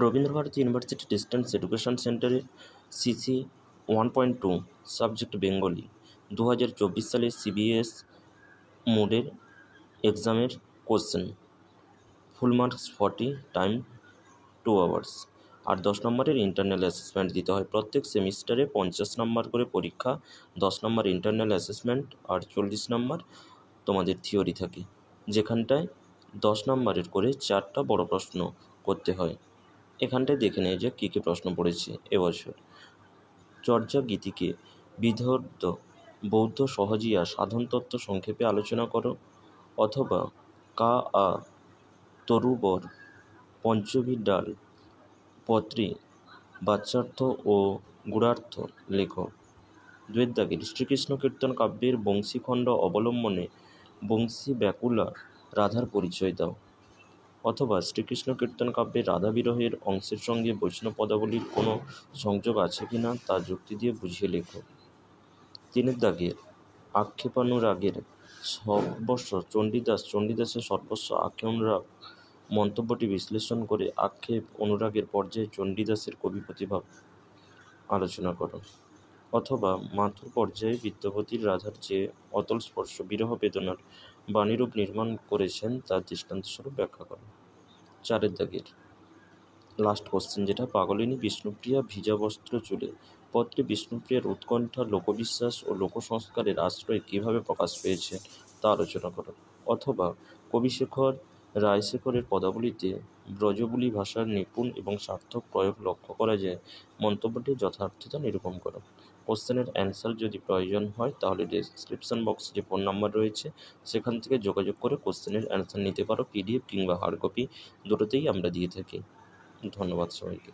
Rabindra Bharati university distance education সেন্টারের CC 1.2 subject Bengali 2024 সালের CBS মোডের এক্সামের question. Full marks 40, time 2 hours. আর 10 নম্বরের ইন্টারনাল অ্যাসেসমেন্ট দিতে হয়। প্রত্যেক সেমিস্টারে 50 নম্বর করে পরীক্ষা, 10 নম্বর ইন্টারনাল অ্যাসেসমেন্ট আর 40 নম্বর তোমাদের থিওরি থাকে, যেখানটায় 10 নম্বরের করে 4টা বড় প্রশ্ন করতে হয়। এখানটায় দেখে নেয় যে কী কী প্রশ্ন পড়েছে এবছর। চর্যা গীতিকে বিধর্ত বৌদ্ধ সহজিয়া সাধনতত্ত্ব সংক্ষেপে আলোচনা করো, অথবা কা আ তরুবর পঞ্চবী ডাল পত্রী বাচ্যার্থ ও গুড়ার্থ লেখো। দুয়ের দাগের শ্রীকৃষ্ণ কীর্তন কাব্যের বংশীখণ্ড অবলম্বনে বংশী ব্যাকুলা রাধার পরিচয় দাও, অথবা শ্রীকৃষ্ণ কীর্তন কাব্যের রাধা বিরহের অংশের সঙ্গে বৈষ্ণব পদাবলীর কোনো সংযোগ আছে কিনা তা যুক্তি দিয়ে বুঝিয়ে লেখো। তিনের দাগের আক্ষেপানুরাগের সর্বস্ব চণ্ডীদাসের সর্বস্ব আক্ষেপানুরাগ মন্তব্যটি বিশ্লেষণ করে আক্ষেপ অনুরাগের পর্যায়ে চণ্ডীদাসের কবি প্রতিভা আলোচনা করো, অথবা মাথুর পর্যায়ে বিদ্যাপতির রাধার যে অতল স্পর্শ বিরহ বেদনার বাণীরূপ নির্মাণ করেছেন তার দৃষ্টান্তস্বরূপ ব্যাখ্যা করো। চারের দাগের লাস্ট কোশ্চেন, যেটা পাগলিনী বিষ্ণুপ্রিয়া ভিজা বস্ত্র চুলে পত্রে বিষ্ণুপ্রিয়ার উৎকণ্ঠা লোকবিশ্বাস ও লোকসংস্কারের আশ্রয় কীভাবে প্রকাশ পেয়েছে তা আলোচনা করো, অথবা কবিশেখর রায়শেখরের পদাবলীতে ব্রজবুলি ভাষার নিপুণ এবং সার্থক প্রয়োগ লক্ষ্য করা যায়, মন্তব্যটির যথার্থতা নিরূপণ করো। কোশ্চেনের অ্যান্সার যদি প্রয়োজন হয় তাহলে ডেসক্রিপশন বক্সে যে ফোন নাম্বার রয়েছে সেখান থেকে যোগাযোগ করে কোশ্চেনের অ্যান্সার নিতে পারো। পিডিএফ কিংবা হার্ড কপি দুটোতেই আমরা দিয়ে থাকি। ধন্যবাদ সবাইকে।